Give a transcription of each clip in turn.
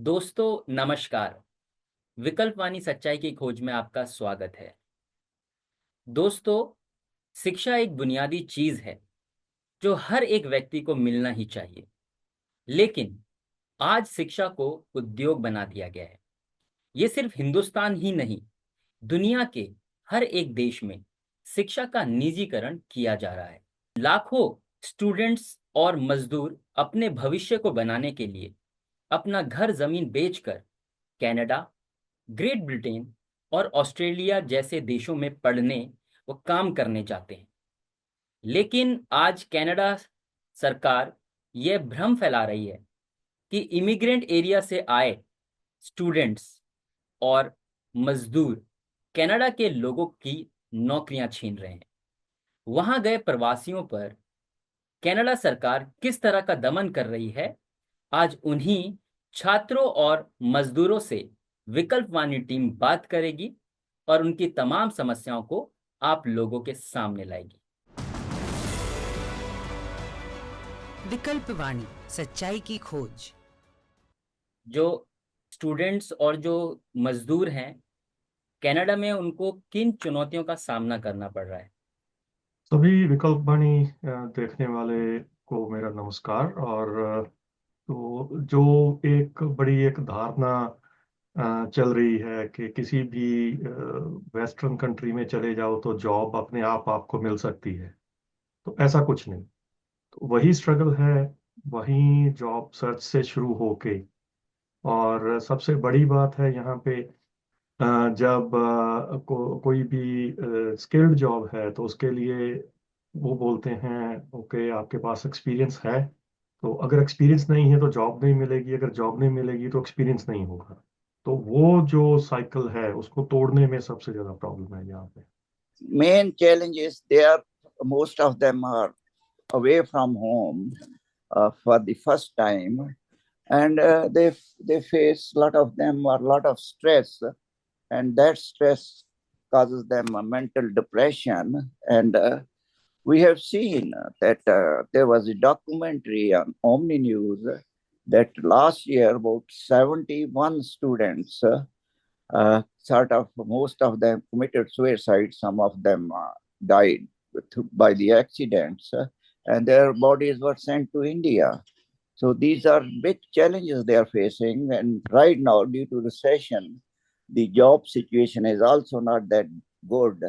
दोस्तों नमस्कार। विकल्पवाणी सच्चाई की खोज में आपका स्वागत है। दोस्तों, शिक्षा एक बुनियादी चीज है जो हर एक व्यक्ति को मिलना ही चाहिए। लेकिन आज शिक्षा को उद्योग बना दिया गया है। ये सिर्फ हिंदुस्तान ही नहीं, दुनिया के हर एक देश में शिक्षा का निजीकरण किया जा रहा है। लाखों स्टूडेंट्स और मजदूर अपने भविष्य को बनाने के लिए अपना घर जमीन बेचकर कनाडा, ग्रेट ब्रिटेन और ऑस्ट्रेलिया जैसे देशों में पढ़ने व काम करने जाते हैं। लेकिन आज कनाडा सरकार यह भ्रम फैला रही है कि इमिग्रेंट एरिया से आए स्टूडेंट्स और मजदूर कनाडा के लोगों की नौकरियां छीन रहे हैं। वहां गए प्रवासियों पर कनाडा सरकार किस तरह का दमन कर रही है, आज उन्हीं छात्रों और मजदूरों से विकल्पवाणी टीम बात करेगी और उनकी तमाम समस्याओं को आप लोगों के सामने लाएगी। विकल्पवाणी सच्चाई की खोज। जो स्टूडेंट्स और जो मजदूर हैं कनाडा में, उनको किन चुनौतियों का सामना करना पड़ रहा है? सभी विकल्पवाणी देखने वाले को मेरा नमस्कार। और तो जो एक बड़ी एक धारणा चल रही है कि किसी भी वेस्टर्न कंट्री में चले जाओ तो जॉब अपने आप आपको मिल सकती है, तो ऐसा कुछ नहीं। तो वही स्ट्रगल है, वही जॉब सर्च से शुरू होके। और सबसे बड़ी बात है यहाँ पे, जब कोई भी स्किल्ड जॉब है तो उसके लिए वो बोलते हैं ओके आपके पास एक्सपीरियंस है। तो अगर एक्सपीरियंस नहीं है तो जॉब नहीं मिलेगी, अगर जॉब नहीं मिलेगी तो एक्सपीरियंस नहीं होगा। तो वो जो साइकिल है उसको तोड़ने में सबसे ज्यादा प्रॉब्लम है यहाँ पे। Main challenge is most of them are away from home for the first time, and they face a lot of them a lot of stress, and that stress causes them a mental depression. And we have seen that there was a documentary on Omni News that last year about 71 students sort of most of them committed suicide. Some of them died by the accidents, and their bodies were sent to India. So these are big challenges they are facing. And right now, due to recession, the job situation is also not that good.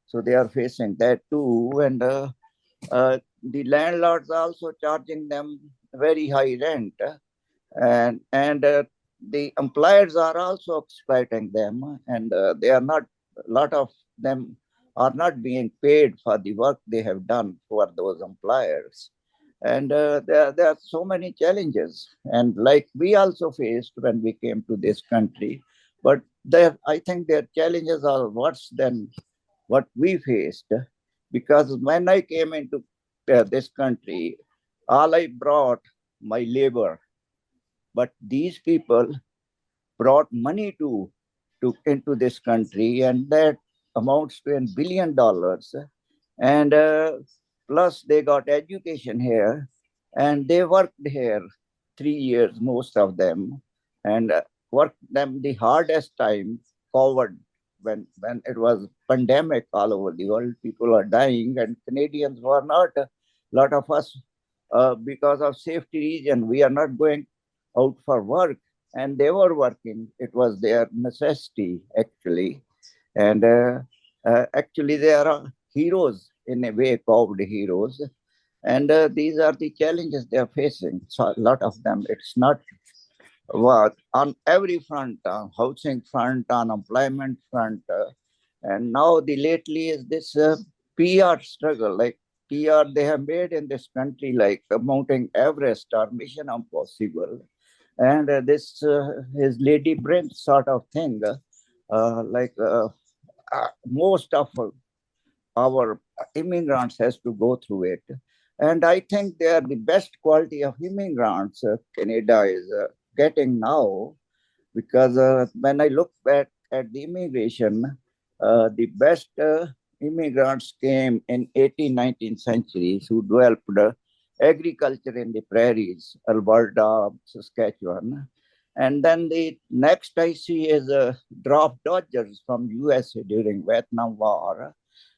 So they are facing that too. And the landlords are also charging them very high rent. And the employers are also exploiting them, and they are not, a lot of them are not being paid for the work they have done for those employers. And there are so many challenges, and like we also faced when we came to this country. But I think their challenges are worse than what we faced, because when I came into this country, all I brought my labor, but these people brought money to into this country, and that amounts to $1 billion. And plus they got education here, and they worked here 3 years, most of them, and worked them the hardest time, COVID, when it was pandemic all over the world, people are dying, and Canadians were not, a lot of us, because of safety reason, we are not going out for work, and they were working. It was their necessity, actually. And actually, they are heroes in a way, called heroes. And these are the challenges they are facing. So a lot of them, it's not what on every front, on housing front, on employment front. And now the lately is this PR struggle, like PR they have made in this country, like mounting Everest or Mission Impossible. And this is Lady Prince sort of thing, most of our immigrants has to go through it. And I think they are the best quality of immigrants Canada is getting now, because when I look back at the immigration, the best immigrants came in 18th, 19th centuries, who developed agriculture in the prairies, Alberta, Saskatchewan. And then the next I see is drop dodgers from USA during Vietnam War.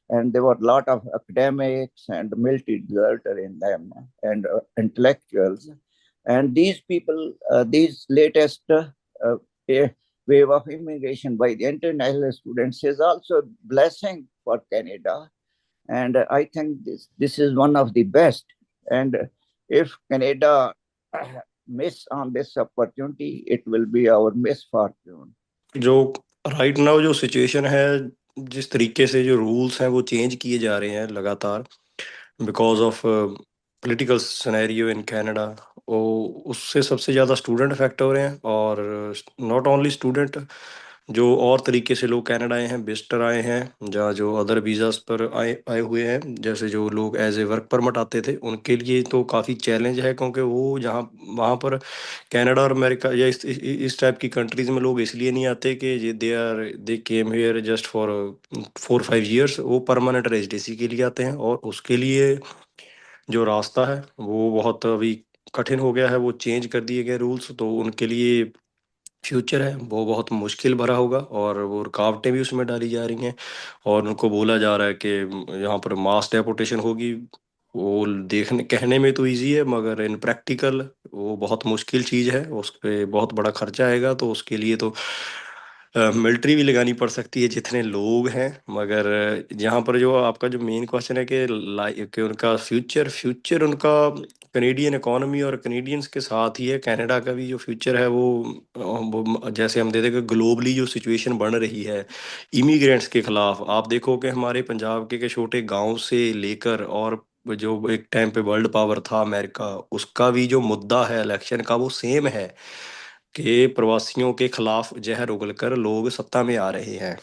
And there were a lot of academics and military deserters in them and intellectuals. And these people, these latest wave of immigration by the international students is also a blessing for Canada. And I think this is one of the best. And if Canada miss on this opportunity, it will be our misfortune. जो right now जो situation है, जिस तरीके से जो rules हैं वो change किए जा रहे हैं लगातार because of political scenario in Canada, वो उससे सबसे ज़्यादा स्टूडेंट अफेक्ट हो रहे हैं। और नॉट ओनली स्टूडेंट, जो और तरीके से लोग कनाडा आए हैं, विजिटर आए हैं, जहाँ जो अदर वीज़ास पर आए आए हुए हैं, जैसे जो लोग एज ए वर्क परमिट आते थे, उनके लिए तो काफ़ी चैलेंज है, क्योंकि वो जहाँ वहाँ पर कनाडा और अमेरिका या इस टाइप की कंट्रीज़ में लोग इसलिए नहीं आते कि they came here just for 4-5 years। वो परमानेंट रेजिडेंसी के लिए आते हैं, और उसके लिए जो रास्ता है वो बहुत अभी कठिन हो गया है। वो चेंज कर दिए गए रूल्स, तो उनके लिए फ्यूचर है वो बहुत मुश्किल भरा होगा, और वो रुकावटें भी उसमें डाली जा रही हैं। और उनको बोला जा रहा है कि यहाँ पर मास डेपोटेशन होगी। वो देखने कहने में तो इजी है, मगर इन प्रैक्टिकल वो बहुत मुश्किल चीज़ है। उस पर बहुत बड़ा खर्चा आएगा, तो उसके लिए तो मिलिट्री भी लगानी पड़ सकती है, जितने लोग हैं। मगर यहाँ पर जो आपका जो मेन क्वेश्चन है कि कि उनका फ्यूचर फ्यूचर उनका कनेडियन इकोनॉमी और कनेडियंस के साथ ही है। कनाडा का भी जो फ्यूचर है वो जैसे हम देते कि ग्लोबली जो सिचुएशन बन रही है इमिग्रेंट्स के खिलाफ, आप देखो कि हमारे पंजाब के छोटे गांव से लेकर, और जो एक टाइम पे वर्ल्ड पावर था अमेरिका, उसका भी जो मुद्दा है इलेक्शन का वो सेम है, कि प्रवासियों के खिलाफ जहर उगलकर लोग सत्ता में आ रहे हैं।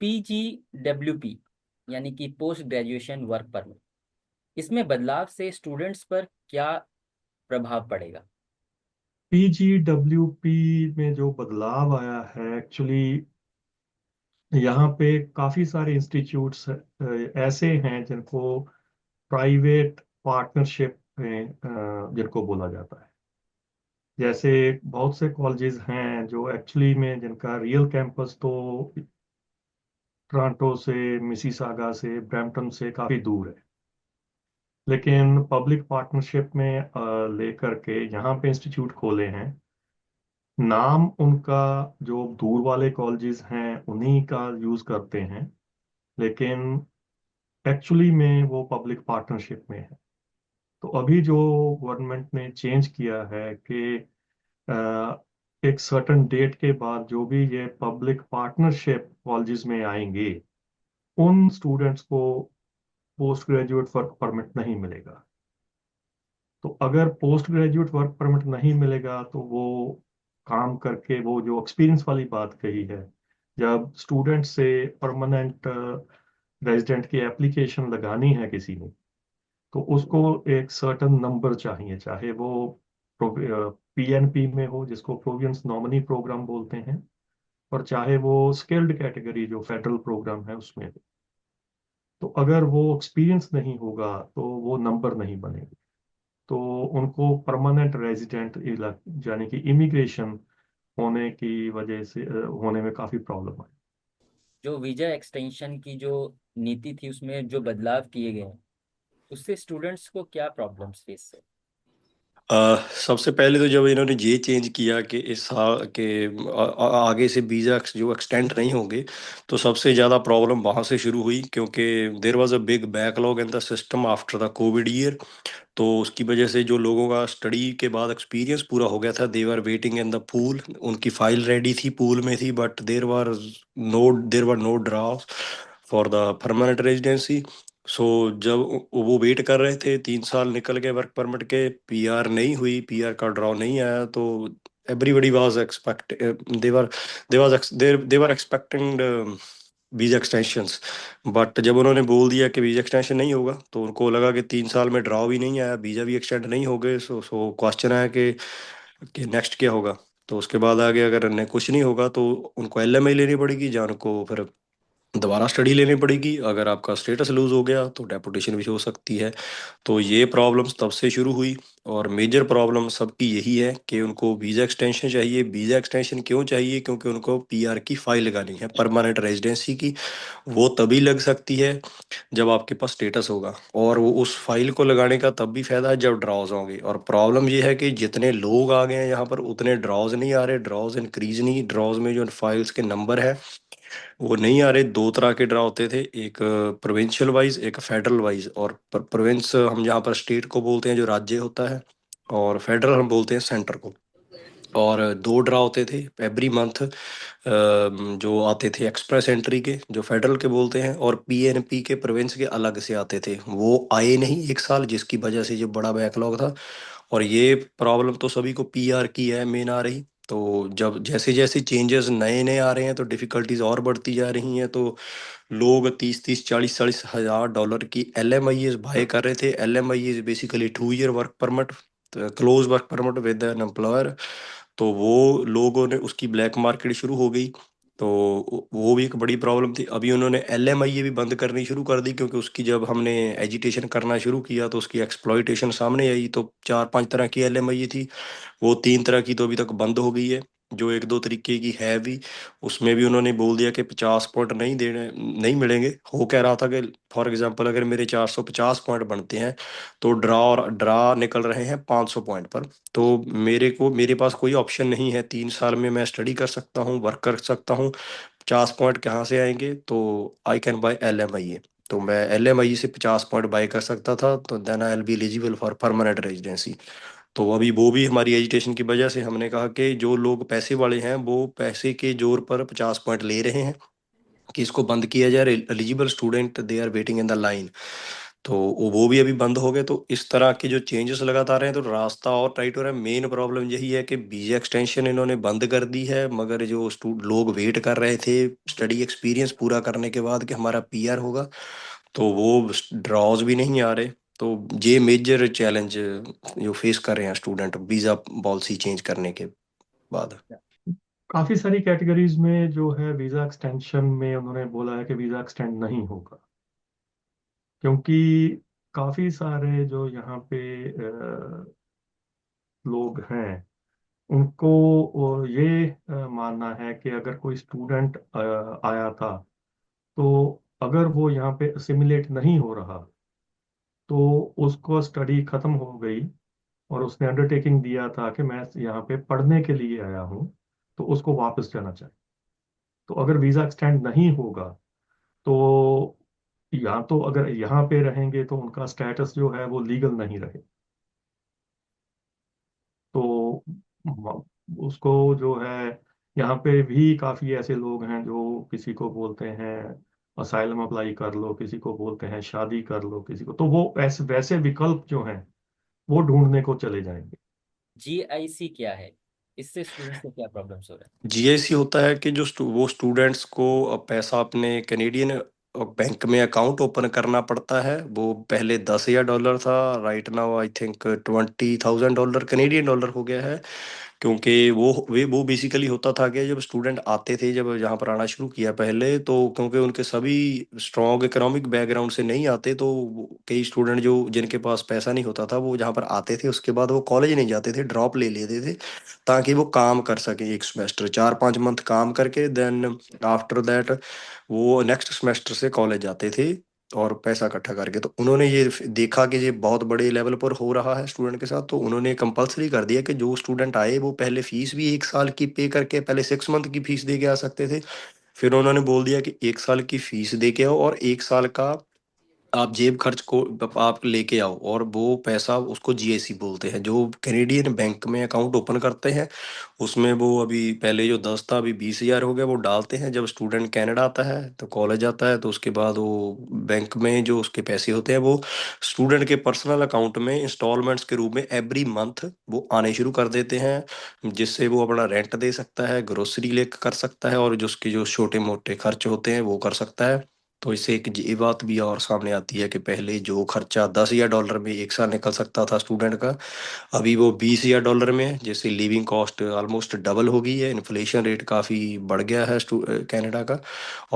PGWP यानी कि पोस्ट ग्रेजुएशन वर्क परमिट, इसमें बदलाव से स्टूडेंट्स पर क्या प्रभाव पड़ेगा? PGWP में जो बदलाव आया है, एक्चुअली यहाँ पे काफी सारे इंस्टीट्यूट्स ऐसे हैं जिनको प्राइवेट पार्टनरशिप में जिनको बोला जाता है। जैसे बहुत से कॉलेजेस हैं जो एक्चुअली में जिनका रियल कैंपस तो टोरंटो से, मिसिसागा से, ब्रैम्पटन से काफी दूर है, लेकिन पब्लिक पार्टनरशिप में लेकर के यहाँ पे इंस्टीट्यूट खोले हैं। नाम उनका जो दूर वाले कॉलेजेस हैं उन्हीं का यूज करते हैं, लेकिन एक्चुअली में वो पब्लिक पार्टनरशिप में है। तो अभी जो गवर्नमेंट ने चेंज किया है कि एक सर्टेन डेट के बाद जो भी ये पब्लिक पार्टनरशिप कॉलेजेस में आएंगे, उन स्टूडेंट्स को पोस्ट ग्रेजुएट वर्क परमिट नहीं मिलेगा। तो अगर पोस्ट ग्रेजुएट वर्क परमिट नहीं मिलेगा तो वो काम करके, वो जो एक्सपीरियंस वाली बात कही है, जब स्टूडेंट से परमानेंट रेजिडेंट की एप्लीकेशन लगानी है किसी ने, तो उसको एक सर्टेन नंबर चाहिए, चाहे वो PNP में हो, जिसको प्रोविंस नॉमिनी प्रोग्राम बोलते हैं, और चाहे वो स्किल्ड कैटेगरी जो फेडरल प्रोग्राम है उसमें हो। तो अगर वो एक्सपीरियंस नहीं होगा तो वो नंबर नहीं बनेगा, तो उनको परमानेंट रेजिडेंट यानी कि इमिग्रेशन होने की वजह से होने में काफी प्रॉब्लम है। जो वीजा एक्सटेंशन की जो नीति थी उसमें जो बदलाव किए गए हैं, उससे स्टूडेंट्स को क्या प्रॉब्लम्स फेस है? सबसे पहले तो जब इन्होंने ये चेंज किया कि इस साल के आगे से वीज़ा जो एक्सटेंड नहीं होंगे, तो सबसे ज़्यादा प्रॉब्लम वहाँ से शुरू हुई, क्योंकि there was a big backlog in the system after the Covid year. तो उसकी वजह से जो लोगों का स्टडी के बाद एक्सपीरियंस पूरा हो गया था, they were waiting in the pool. उनकी फाइल रेडी थी, पूल में थी, but there were no draft for the permanent residency. So जब वो वेट कर रहे थे, 3 साल निकल गए वर्क परमिट के, पीआर नहीं हुई, पीआर का ड्रॉ नहीं आया, तो everybody was expect they were expecting visa extensions. But जब उन्होंने बोल दिया कि वीजा एक्सटेंशन नहीं होगा, तो उनको लगा कि 3 साल में ड्रॉ भी नहीं आया, वीजा भी एक्सटेंड नहीं हो गए। सो क्वेश्चन आया कि नेक्स्ट क्या होगा। तो उसके बाद आगे अगर कुछ नहीं होगा तो उनको LMI लेनी पड़ेगी, या उनको फिर दोबारा स्टडी लेनी पड़ेगी। अगर आपका स्टेटस लूज हो गया तो डेपुटेशन भी हो सकती है। तो ये प्रॉब्लम्स तब से शुरू हुई। और मेजर प्रॉब्लम सबकी यही है कि उनको वीज़ा एक्सटेंशन चाहिए। वीज़ा एक्सटेंशन क्यों चाहिए? क्योंकि उनको पीआर की फाइल लगानी है, परमानेंट रेजिडेंसी की। वो तभी लग सकती है जब आपके पास स्टेटस होगा, और वो उस फाइल को लगाने का तब भी फायदा है जब ड्रॉज होंगे। और प्रॉब्लम ये है कि जितने लोग आ गए हैं यहाँ पर उतने ड्रॉज नहीं आ रहे, ड्रॉज इंक्रीज नहीं, ड्रॉज में जो फाइल्स के नंबर है वो नहीं आ रहे। दो तरह के ड्रा होते थे, एक प्रोविंशियल वाइज, एक फेडरल वाइज। और प्रोविंस हम यहाँ पर स्टेट को बोलते हैं जो राज्य होता है, और फेडरल हम बोलते हैं सेंटर को। और दो ड्रा होते थे एवरी मंथ, जो आते थे एक्सप्रेस एंट्री के, जो फेडरल के बोलते हैं, और पीएनपी के प्रोविंस के अलग से आते थे। वो आए नहीं एक साल, जिसकी वजह से ये बड़ा बैकलॉग था। और ये प्रॉब्लम तो सभी को पीआर की है मेन आ रही। तो जब जैसे जैसे चेंजेस नए नए आ रहे हैं तो डिफिकल्टीज और बढ़ती जा रही हैं। तो लोग 30-40 हज़ार की L M I S buy कर रहे थे। L M I S basically 2 year work permit, close work permit with an employer. तो वो लोगों ने उसकी ब्लैक मार्केट शुरू हो गई। तो वो भी एक बड़ी प्रॉब्लम थी। अभी उन्होंने एल एम आई ए भी बंद करनी शुरू कर दी, क्योंकि उसकी जब हमने एजिटेशन करना शुरू किया तो उसकी एक्सप्लॉइटेशन सामने आई। तो 4-5 तरह की एल एम आई ए थी, वो 3 तरह की तो अभी तक बंद हो गई है। जो एक दो तरीके की है भी, उसमें भी उन्होंने बोल दिया कि 50 पॉइंट नहीं देने, नहीं मिलेंगे। हो कह रहा था कि फॉर एग्जांपल अगर मेरे 450 पॉइंट बनते हैं तो ड्रा निकल रहे हैं 500 पॉइंट पर। तो मेरे पास कोई ऑप्शन नहीं है, 3 साल में मैं स्टडी कर सकता हूँ, वर्क कर सकता हूँ। 50 पॉइंट कहाँ से आएंगे? तो I can buy L M I A. तो मैं एल एम आई ए से 50 पॉइंट बाय कर सकता था, तो then I'll be eligible for permanent residency. तो अभी वो भी हमारी एजिटेशन की वजह से हमने कहा कि जो लोग पैसे वाले हैं वो पैसे के जोर पर 50 पॉइंट ले रहे हैं कि इसको बंद किया जाए। Eligible student they are waiting in the line. तो वो भी अभी बंद हो गए। तो इस तरह के जो चेंजेस लगातार हैं तो रास्ता और टाइट हो रहा है। मेन प्रॉब्लम यही है कि वीजा एक्सटेंशन इन्होंने बंद कर दी है, मगर जो लोग वेट कर रहे थे स्टडी एक्सपीरियंस पूरा करने के बाद कि हमारा पीआर होगा, तो वो ड्रॉज भी नहीं आ रहे। तो ये मेजर चैलेंज जो फेस कर रहे हैं स्टूडेंट वीजा पॉलिसी चेंज करने के बाद। काफी सारी कैटेगरीज में जो है वीजा एक्सटेंशन में उन्होंने बोला है कि वीजा एक्सटेंड नहीं होगा, क्योंकि काफी सारे जो यहाँ पे लोग हैं उनको ये मानना है कि अगर कोई स्टूडेंट आया था, तो अगर वो यहाँ पे असिमिलेट नहीं हो रहा, तो उसको स्टडी खत्म हो गई और उसने अंडरटेकिंग दिया था कि मैं यहाँ पे पढ़ने के लिए आया हूँ, तो उसको वापस जाना चाहिए। तो अगर वीजा एक्सटेंड नहीं होगा, तो या तो अगर यहाँ पे रहेंगे तो उनका स्टेटस जो है वो लीगल नहीं रहे। तो उसको जो है, यहाँ पे भी काफी ऐसे लोग हैं जो किसी को बोलते हैं असाइलम अप्लाई कर लो, किसी को बोलते हैं शादी कर लो, किसी को, तो वो ऐसे वैसे विकल्प जो हैं वो ढूंढने को चले जाएंगे। जीआईसी क्या है? इससे स्टूडेंट्स को क्या प्रॉब्लम्स हो रहा जीआईसी होता है कि जो वो स्टूडेंट्स को पैसा अपने कैनेडियन बैंक में अकाउंट ओपन करना पड़ता है। वो पहले $10,000 था, right now I think $20,000 Canadian dollar हो गया है। क्योंकि वो बेसिकली होता था कि जब स्टूडेंट आते थे, जब यहाँ पर आना शुरू किया पहले, तो क्योंकि उनके सभी स्ट्रॉन्ग इकोनॉमिक बैकग्राउंड से नहीं आते, तो कई स्टूडेंट जो जिनके पास पैसा नहीं होता था वो जहाँ पर आते थे उसके बाद वो कॉलेज नहीं जाते थे, ड्रॉप ले लेते थे, ताकि वो काम कर सके। एक सेमेस्टर 4-5 मंथ काम करके देन आफ्टर दैट वो नेक्स्ट सेमेस्टर से कॉलेज जाते थे, और पैसा इकट्ठा करके। तो उन्होंने ये देखा कि ये बहुत बड़े लेवल पर हो रहा है स्टूडेंट के साथ, तो उन्होंने कंपलसरी कर दिया कि जो स्टूडेंट आए वो पहले फीस भी 1 साल की पे करके, पहले 6 मंथ की फीस दे के आ सकते थे। फिर उन्होंने बोल दिया कि 1 साल की फीस दे के आओ, और 1 साल का आप जेब खर्च को आप लेके आओ। और वो पैसा उसको जीएसी बोलते हैं। जो कैनेडियन बैंक में अकाउंट ओपन करते हैं उसमें वो अभी पहले जो 10 था अभी 20,000 हो गया, वो डालते हैं जब स्टूडेंट कनाडा आता है तो कॉलेज आता है। तो उसके बाद वो बैंक में जो उसके पैसे होते हैं वो स्टूडेंट के पर्सनल अकाउंट में इंस्टॉलमेंट्स के रूप में एवरी मंथ वो आने शुरू कर देते हैं, जिससे वो अपना रेंट दे सकता है, ग्रोसरी ले कर सकता है, और जो उसके जो छोटे मोटे खर्च होते हैं वो कर सकता है। तो इससे एक ये बात भी और सामने आती है कि पहले जो खर्चा $10,000 में एक साल निकल सकता था स्टूडेंट का, अभी वो $20,000 में है, जिससे लिविंग कॉस्ट ऑलमोस्ट डबल हो गई है। इन्फ्लेशन रेट काफ़ी बढ़ गया है कनाडा का।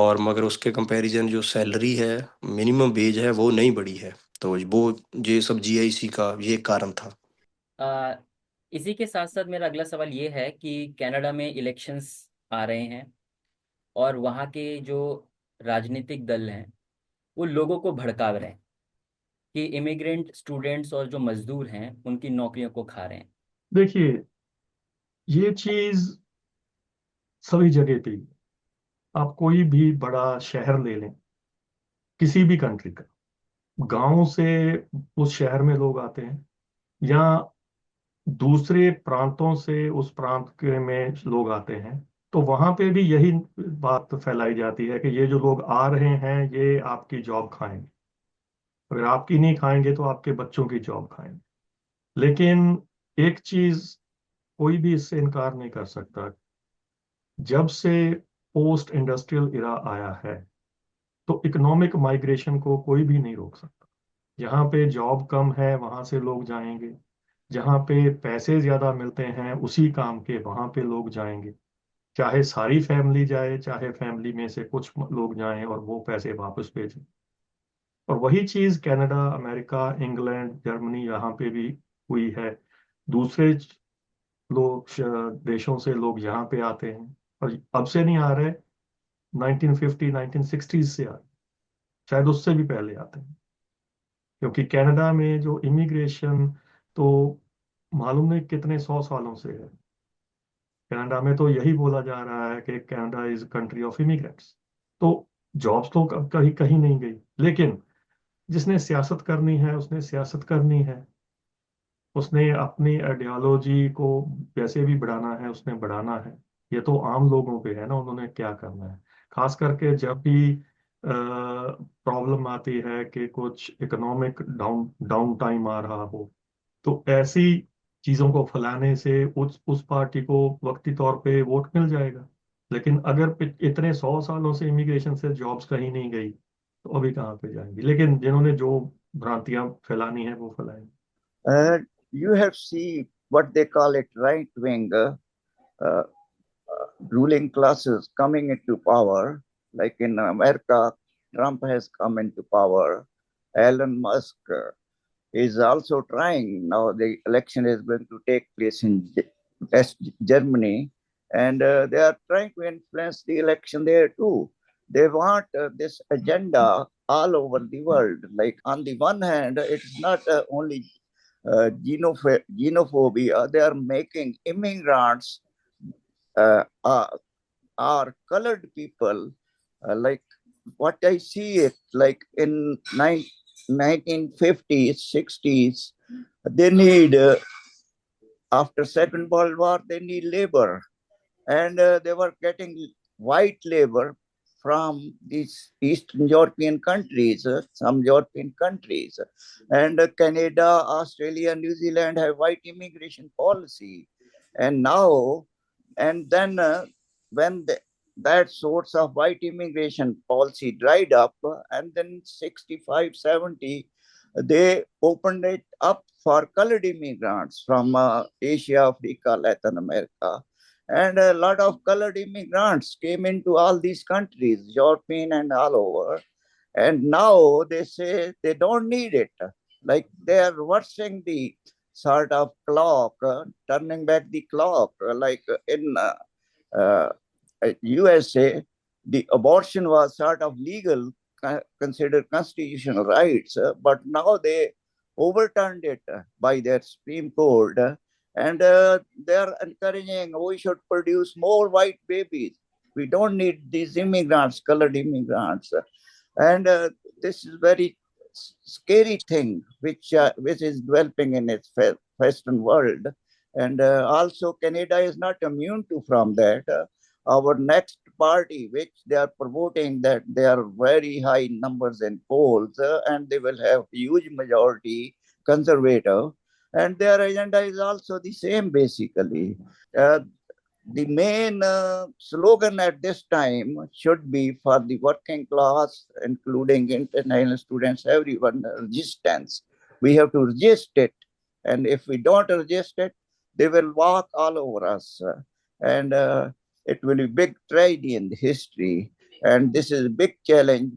और मगर उसके कंपैरिजन जो सैलरी है, मिनिमम वेज है, वो नहीं बढ़ी है। तो वो ये सब जीआईसी का ये एक कारण था। आ, इसी के साथ साथ मेरा अगला सवाल ये है कि कनाडा में इलेक्शंस आ रहे हैं और वहाँ के जो राजनीतिक दल हैं वो लोगों को भड़का रहे हैं कि इमिग्रेंट स्टूडेंट्स और जो मजदूर हैं उनकी नौकरियों को खा रहे हैं। देखिए, ये चीज सभी जगह पे ही। आप कोई भी बड़ा शहर ले लें, किसी भी कंट्री का, गांव से उस शहर में लोग आते हैं, या दूसरे प्रांतों से उस प्रांत के में लोग आते हैं, तो वहां पे भी यही बात फैलाई जाती है कि ये जो लोग आ रहे हैं ये आपकी जॉब खाएंगे। अगर आपकी नहीं खाएंगे तो आपके बच्चों की जॉब खाएंगे। लेकिन एक चीज कोई भी इससे इनकार नहीं कर सकता, जब से पोस्ट इंडस्ट्रियल इरा आया है तो इकोनॉमिक माइग्रेशन को कोई भी नहीं रोक सकता। जहाँ पे जॉब कम है वहां से लोग जाएंगे, जहाँ पे पैसे ज्यादा मिलते हैं उसी काम के वहां पे लोग जाएंगे। चाहे सारी फैमिली जाए, चाहे फैमिली में से कुछ लोग जाएं और वो पैसे वापस भेजें। और वही चीज कनाडा, अमेरिका, इंग्लैंड, जर्मनी यहाँ पे भी हुई है। दूसरे लोग देशों से लोग यहाँ पे आते हैं, और अब से नहीं आ रहे, 1950 1960 से आ रहे, शायद उससे भी पहले आते हैं। क्योंकि कनाडा में जो इमिग्रेशन, तो मालूम नहीं कितने 100 सालों से है। कनाडा में तो यही बोला जा रहा है कि Canada is country of immigrants. तो जॉब्स तो कहीं कहीं नहीं गई, लेकिन जिसने सियासत करनी है उसने सियासत करनी है। उसने अपनी आइडियोलॉजी को वैसे भी बढ़ाना है, उसने बढ़ाना है। ये तो आम लोगों पे है ना, उन्होंने क्या करना है। खास करके जब भी प्रॉब्लम आती है कि कुछ इकोनॉमिक डाउन डाउन टाइम आ रहा हो, तो ऐसी चीजों को फैलाने से उस पार्टी को वक्ती तौर पे वोट मिल जाएगा। लेकिन अगर इतने 100 सालों से इमिग्रेशन से जॉब्स कहीं नहीं गई तो अभी कहाँ पे जाएंगी। लेकिन जिन्होंने जो भ्रांतियां फैलानी है वो फैलाएंगे। Uh, you have seen what they call it right wing uh, ruling classes coming into power. Like in America, Trump has come into power. Elon Musk is also trying. Now the election is going to take place in West Germany, and they are trying to influence the election there too. They want this agenda all over the world. Like on the one hand, it's not only xenophobia. They are making immigrants uh, uh, are colored people. Like what I see it like in 1950s, 60s, they need after Second World War they need labor, and they were getting white labor from these Eastern European countries, some European countries, and Canada, Australia, New Zealand have white immigration policy, and now and then when that source of white immigration policy dried up, and then 65, 70, they opened it up for colored immigrants from Asia, Africa, Latin America. And a lot of colored immigrants came into all these countries, European and all over. And now they say they don't need it. Like they are reversing the sort of clock, turning back the clock. Like in uh, USA, the abortion was sort of legal, considered constitutional rights, but now they overturned it by their Supreme Court, and they are encouraging we should produce more white babies. We don't need these immigrants, colored immigrants, and this is very scary thing which is developing in its Western world, and also Canada is not immune to from that. Our next party, which they are promoting that they are very high numbers in polls and they will have huge majority conservative, and their agenda is also the same basically. Uh, the main slogan at this time should be for the working class, including international students, everyone, resistance. We have to resist it. And if we don't resist it, they will walk all over us. And it will be big tragedy in the history. And this is a big challenge.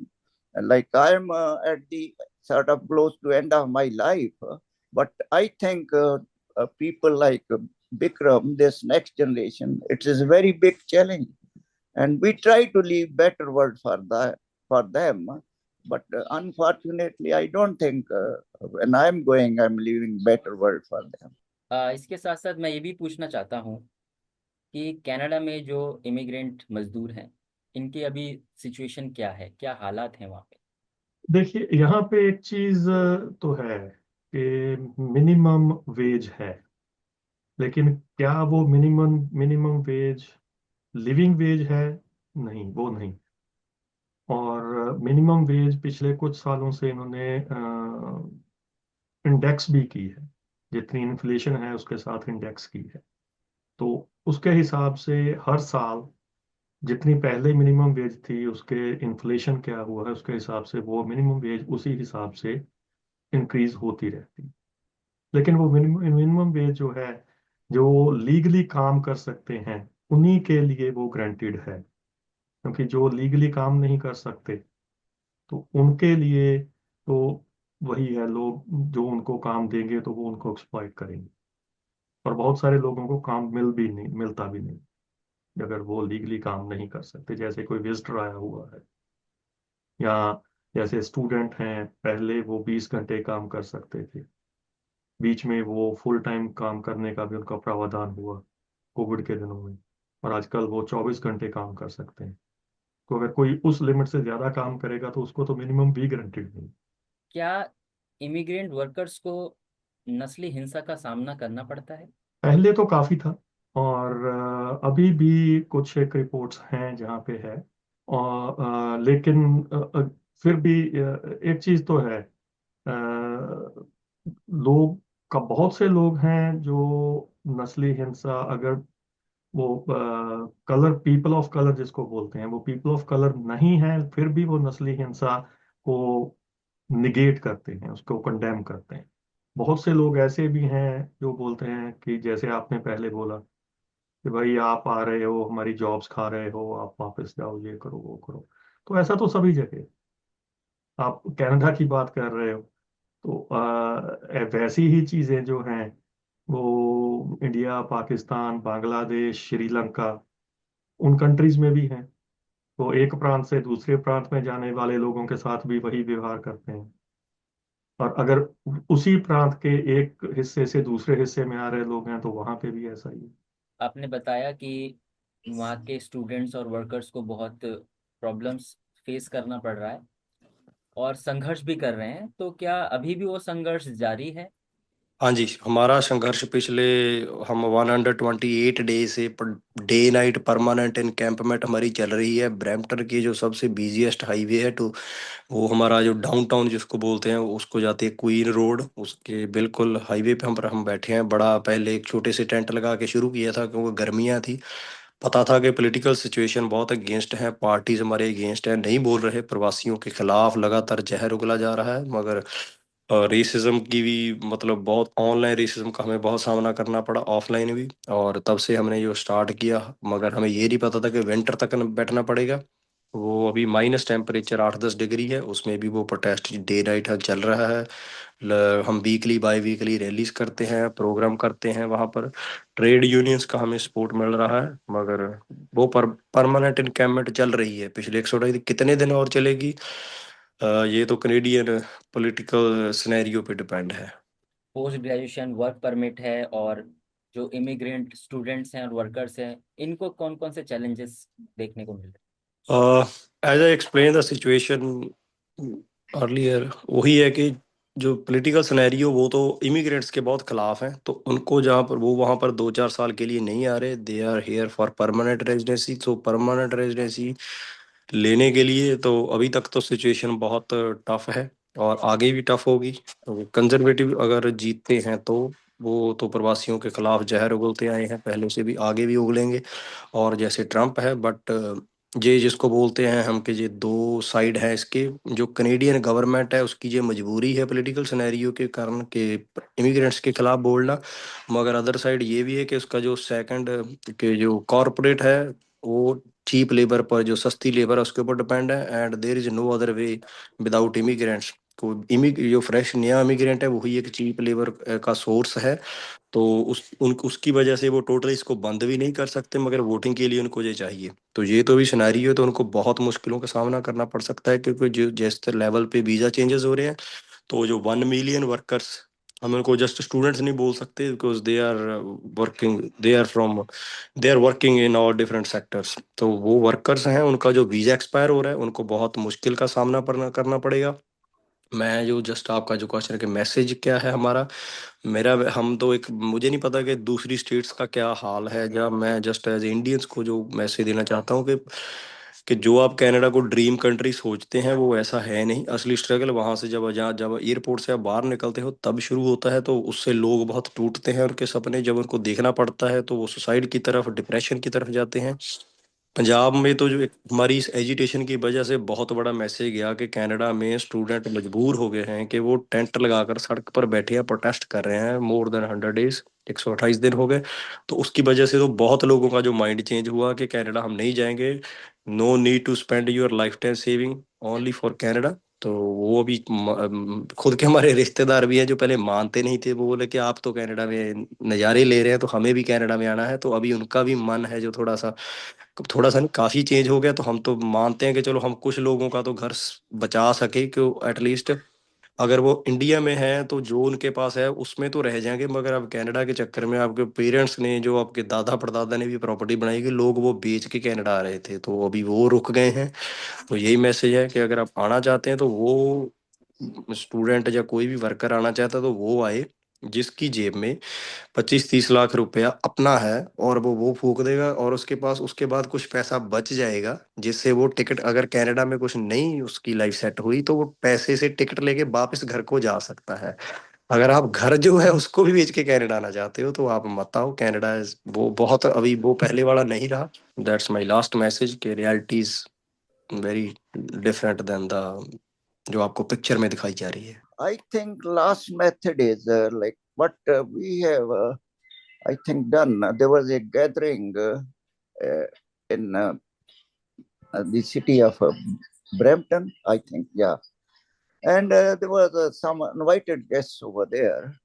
Like I'm at the sort of close to end of my life, but I think people like Bikram, this next generation, it is a very big challenge. And we try to leave better world for them. But unfortunately, I don't think when I'm going, I'm leaving better world for them. इसके साथ साथ मैं ये भी पूछना चाहता हूँ कि कनाडा में जो इमिग्रेंट मजदूर हैं, इनकी अभी सिचुएशन क्या है, क्या हालात हैं वहाँ पे? देखिए, यहाँ पे एक चीज तो है कि मिनिमम वेज है, लेकिन क्या वो minimum minimum wage living veg है? नहीं, वो नहीं। और मिनिमम वेज पिछले कुछ सालों से इन्होंने इंडेक्स भी की है, जितनी इन्फ्लेशन है उसके साथ इंडेक्स की है। तो उसके हिसाब से हर साल जितनी पहले मिनिमम वेज थी, उसके इन्फ्लेशन क्या हुआ है उसके हिसाब से वो मिनिमम वेज उसी हिसाब से इंक्रीज होती रहती है। लेकिन वो मिनिमम मिनिमम वेज जो है, जो लीगली काम कर सकते हैं, उन्हीं के लिए वो ग्रांटेड है। क्योंकि जो लीगली काम नहीं कर सकते, तो उनके लिए तो वही है, लोग जो उनको काम देंगे तो वो उनको एक्सप्लॉइट करेंगे। और बहुत सारे लोगों को काम मिलता भी नहीं, अगर वो लीगली काम नहीं कर सकते। जैसे कोई विजिटर आया हुआ है, या जैसे स्टूडेंट हैं, पहले वो 20 घंटे काम कर सकते थे, बीच में वो फुल टाइम काम करने का भी उनका प्रावधान हुआ कोविड के दिनों में, और आजकल वो 24 घंटे काम कर सकते हैं। तो अगर कोई उस लिमिट से ज्यादा काम करेगा तो उसको तो मिनिमम भी गारंटीड नहीं। क्या इमिग्रेंट वर्कर्स को नस्ली हिंसा का सामना करना पड़ता है? पहले तो काफी था, और अभी भी कुछ एक रिपोर्ट्स हैं जहाँ पे है। और लेकिन फिर भी एक चीज तो है, लोग का बहुत से लोग हैं जो नस्ली हिंसा, अगर वो कलर पीपल ऑफ कलर जिसको बोलते हैं, वो पीपल ऑफ कलर नहीं है, फिर भी वो नस्ली हिंसा को निगेट करते हैं, उसको कंडेम करते हैं। बहुत से लोग ऐसे भी हैं जो बोलते हैं कि जैसे आपने पहले बोला कि भाई आप आ रहे हो, हमारी जॉब्स खा रहे हो, आप वापस जाओ, ये करो वो करो। तो ऐसा तो सभी जगह है। आप कनाडा की बात कर रहे हो, तो वैसी ही चीजें जो हैं वो इंडिया, पाकिस्तान, बांग्लादेश, श्रीलंका, उन कंट्रीज में भी हैं। तो एक प्रांत से दूसरे प्रांत में जाने वाले लोगों के साथ भी वही व्यवहार करते हैं। और अगर उसी प्रांत के एक हिस्से से दूसरे हिस्से में आ रहे लोग हैं तो वहां पे भी ऐसा ही है। आपने बताया कि वहाँ के स्टूडेंट्स और वर्कर्स को बहुत प्रॉब्लम्स फेस करना पड़ रहा है और संघर्ष भी कर रहे हैं, तो क्या अभी भी वो संघर्ष जारी है? हाँ जी, हमारा संघर्ष पिछले हम 128 डे से डे नाइट परमानेंट इनकैंपमेंट हमारी चल रही है। ब्रैम्पटन की जो सबसे बिजीएस्ट हाईवे है, तो वो हमारा जो डाउनटाउन जिसको बोलते हैं, उसको जाते हैं क्वीन रोड, उसके बिल्कुल हाईवे पे हम बैठे हैं। बड़ा पहले एक छोटे से टेंट लगा के शुरू किया था क्योंकि गर्मियाँ थी। पता था कि पॉलिटिकल सिचुएशन बहुत अगेंस्ट है, पार्टीज हमारे अगेंस्ट है, नहीं बोल रहे, प्रवासियों के खिलाफ लगातार जहर उगला जा रहा है। मगर रेसिज्म की भी, मतलब बहुत ऑनलाइन रेसिज्म का हमें बहुत सामना करना पड़ा, ऑफलाइन भी। और तब से हमने जो स्टार्ट किया, मगर हमें ये नहीं पता था कि विंटर तक बैठना पड़ेगा। वो अभी माइनस टेम्परेचर 8-10 डिग्री है, उसमें भी वो प्रोटेस्ट डे नाइट चल रहा है। हम वीकली बाय वीकली रैलीज करते हैं, प्रोग्राम करते हैं वहाँ पर। ट्रेड यूनियंस का हमें सपोर्ट मिल रहा है, मगर वो परमानेंट इनकैम्पमेंट चल रही है पिछले 128 कितने दिन और चलेगी, ये तो कनेडियन पॉलिटिकल सिनेरियो पे डिपेंड है। पोस्ट ग्रेजुएशन वर्क परमिट है, और जो इमिग्रेंट स्टूडेंट्स हैं और वर्कर्स हैं, इनको कौन कौन से चैलेंजेस देखने को मिल रहे as I explain the situation earlier, वही है कि जो पॉलिटिकल सिनेरियो वो तो इमिग्रेंट्स के बहुत खिलाफ हैं, तो उनको जहाँ पर वो वहाँ पर 2-4 साल के लिए नहीं आ रहे, they are here for permanent residency. तो परमानेंट रेजिडेंसी लेने के लिए तो अभी तक तो सिचुएशन बहुत टफ है और आगे भी टफ होगी। तो कंजर्वेटिव अगर जीतते हैं तो वो तो प्रवासियों के खिलाफ जहर उगलते आए हैं, पहले से भी आगे भी उगलेंगे। और जैसे ट्रम्प है, बट ये जिसको बोलते हैं हम कि ये दो साइड है इसके। जो कनेडियन गवर्नमेंट है उसकी ये मजबूरी है पॉलिटिकल सिनेरियो के कारण के इमिग्रेंट्स के खिलाफ बोलना, मगर अदर साइड ये भी है कि उसका जो सेकंड के जो कॉरपोरेट है वो चीप लेबर पर, जो सस्ती लेबर है उसके ऊपर डिपेंड है। And there is no other way without immigrants को। जो फ्रेश नया इमिग्रेंट है वही एक चीप लेबर का सोर्स है। तो उसकी वजह से वो टोटली इसको बंद भी नहीं कर सकते, मगर वोटिंग के लिए उनको ये चाहिए। तो ये तो भी सिनेरियो है, तो उनको बहुत मुश्किलों का सामना करना पड़ सकता है, क्योंकि जो जिस लेवल पे वीजा चेंजेस हो रहे हैं, तो जो 1 मिलियन वर्कर्स, हम उनको जस्ट स्टूडेंट्स नहीं बोल सकते, because they are working in all different sectors. तो वो वर्कर्स हैं, उनका जो वीजा एक्सपायर हो रहा है, उनको बहुत मुश्किल का सामना करना पड़ेगा। मैं जो जस्ट आपका जो क्वेश्चन है कि मैसेज क्या है हमारा, मेरा हम तो एक, मुझे नहीं पता कि दूसरी स्टेट्स का क्या हाल है, जब मैं जस्ट एज इंडियंस को जो मैसेज देना चाहता हूँ कि जो आप कनाडा को ड्रीम कंट्री सोचते हैं वो ऐसा है नहीं। असली स्ट्रगल वहां से जब एयरपोर्ट से आप बाहर निकलते हो तब शुरू होता है। तो उससे लोग बहुत टूटते हैं, उनके सपने जब उनको देखना पड़ता है तो वो सुसाइड की तरफ, डिप्रेशन की तरफ जाते हैं। पंजाब में तो जो एक हमारी इस एजिटेशन की वजह से बहुत बड़ा मैसेज गया कि कनाडा में स्टूडेंट मजबूर हो गए हैं कि वो टेंट लगाकर सड़क पर बैठे हैं, प्रोटेस्ट कर रहे हैं मोर देन 100 डेज, 128 दिन हो गए। तो उसकी वजह से तो बहुत लोगों का जो माइंड चेंज हुआ कि कनाडा हम नहीं जाएंगे, no need to spend your life time saving only for Canada. तो वो अभी खुद के हमारे रिश्तेदार भी हैं जो पहले मानते नहीं थे, वो बोले कि आप तो कनाडा में नज़ारे ले रहे हैं तो हमें भी कनाडा में आना है। तो अभी उनका भी मन है जो थोड़ा सा नहीं, काफी चेंज हो गया। तो हम तो मानते हैं कि चलो हम कुछ लोगों का तो घर बचा सके, कि एटलीस्ट अगर वो इंडिया में है तो जो उनके पास है उसमें तो रह जाएंगे। मगर अब कनाडा के चक्कर में आपके पेरेंट्स ने, जो आपके दादा परदादा ने भी प्रॉपर्टी बनाई, कि लोग वो बेच के कनाडा आ रहे थे, तो अभी वो रुक गए हैं। तो यही मैसेज है कि अगर आप आना चाहते हैं तो वो स्टूडेंट या कोई भी वर्कर आना चाहता है तो वो आए जिसकी जेब में 25-30 लाख रुपया अपना है, और वो फूक देगा, और उसके पास उसके बाद कुछ पैसा बच जाएगा, जिससे वो टिकट, अगर कनाडा में कुछ नहीं उसकी लाइफ सेट हुई तो वो पैसे से टिकट लेके वापस घर को जा सकता है। अगर आप घर जो है उसको भी बेच के कनाडा आना चाहते हो तो आप मत आओ। कनाडा वो बहुत अभी वो पहले वाला नहीं रहा। दैट्स माय लास्ट मैसेज, कि reality is very different than the जो आपको पिक्चर में दिखाई जा रही है। I think last method is like what we have, I think, done. There was a gathering in the city of Brampton, I think, yeah. And there was some invited guests over there.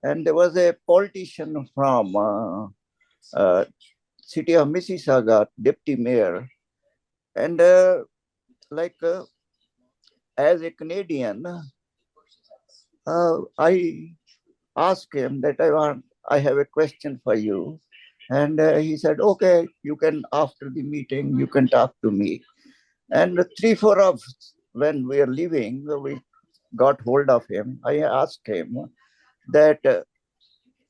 And there was a politician from city of Mississauga, deputy mayor. And like as a Canadian, I asked him that I have a question for you. And he said, okay, you can, after the meeting, you can talk to me. And 3, 4 of when we are leaving, we got hold of him. I asked him that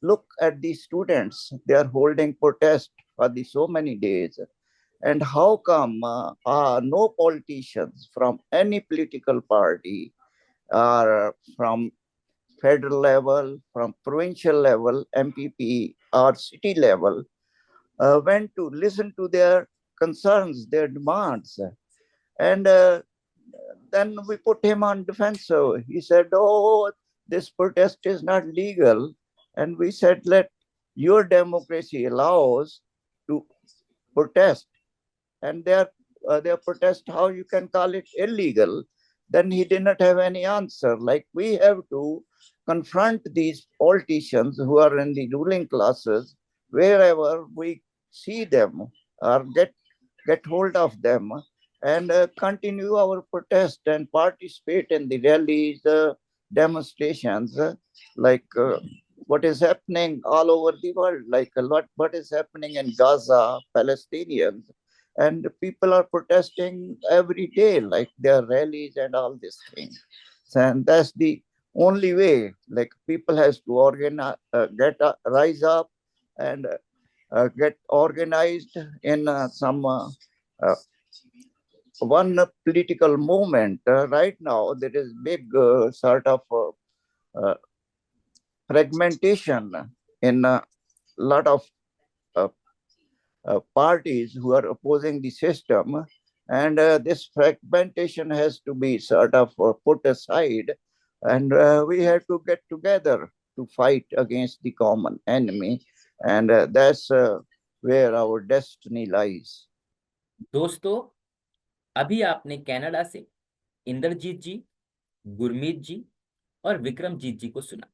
look at the students, they are holding protest for the so many days. And how come no politicians from any political party or from federal level, from provincial level, MPP or city level went to listen to their concerns, their demands? And then we put him on defense. So he said, oh, this protest is not legal. And we said, let your democracy allows to protest. And their protest, how you can call it illegal? Then he did not have any answer. Like we have to confront these politicians who are in the ruling classes wherever we see them or get hold of them, and continue our protest and participate in the rallies, demonstrations, like what is happening all over the world, like a lot what is happening in Gaza, Palestinians, and people are protesting every day, like their rallies and all these things. And that's the only way. Like people has to organize, rise up and get organized in some uh, one political movement. Right now, there is big sort of uh, fragmentation in a lot of uh, parties who are opposing the system, and this fragmentation has to be sort of put aside, and we have to get together to fight against the common enemy, and that's where our destiny lies. दोस्तों, अभी आपने Canada से इंद्रजीत जी, गुरमीत जी और विक्रमजीत जी को सुना।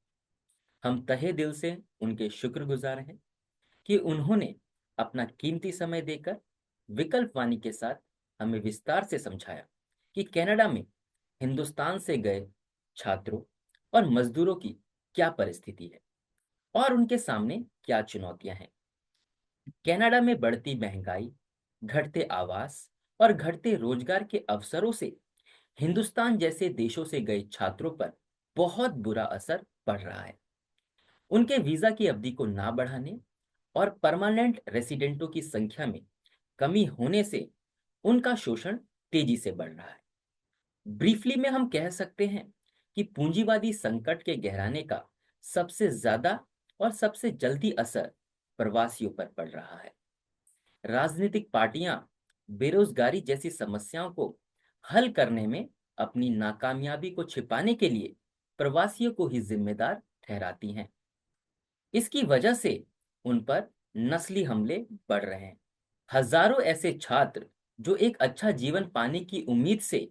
हम तहे दिल से उनके शुक्रगुजार हैं कि उन्होंने अपना कीमती समय देकर विकल्प वाणी के साथ हमें विस्तार से समझाया कि कनाडा में हिंदुस्तान से गए छात्रों और मजदूरों की क्या परिस्थिति है और उनके सामने क्या चुनौतियां हैं। कनाडा में बढ़ती महंगाई, घटते आवास और घटते रोजगार के अवसरों से हिंदुस्तान जैसे देशों से गए छात्रों पर बहुत बुरा असर पड़ रहा है। उनके वीजा की अवधि को ना बढ़ाने और परमानेंट रेसिडेंटों की संख्या में कमी होने से उनका शोषण तेजी से बढ़ रहा है। ब्रीफली में हम कह सकते हैं कि पूंजीवादी संकट के गहराने का सबसे ज्यादा और सबसे जल्दी असर प्रवासियों पर पड़ रहा है। राजनीतिक पार्टियां बेरोजगारी जैसी समस्याओं को हल करने में अपनी नाकामयाबी को छिपाने के लिए प्रवासियों को ही जिम्मेदार ठहराती हैं। इसकी वजह से उन पर नस्ली हमले बढ़ रहे हैं। हजारों ऐसे छात्र जो एक अच्छा जीवन पाने की उम्मीद से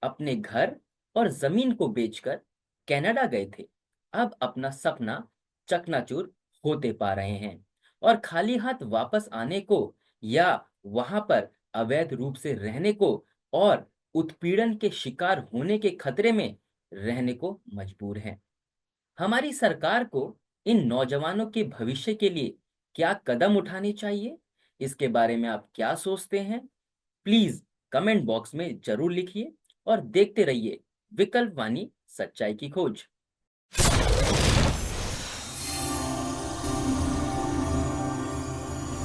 अपने घर और जमीन को बेचकर कनाडा गए थे, अब अपना सपना चकनाचूर होते पा रहे हैं और खाली हाथ वापस आने को या वहां पर अवैध रूप से रहने को और उत्पीड़न के शिकार होने के खतरे में रहने को मजबूर हैं। हमारी सरकार को इन नौजवानों के भविष्य के लिए क्या कदम उठाने चाहिए, इसके बारे में आप क्या सोचते हैं? प्लीज कमेंट बॉक्स में जरूर लिखिए और देखते रहिए विकल्प वाणी सच्चाई की खोज।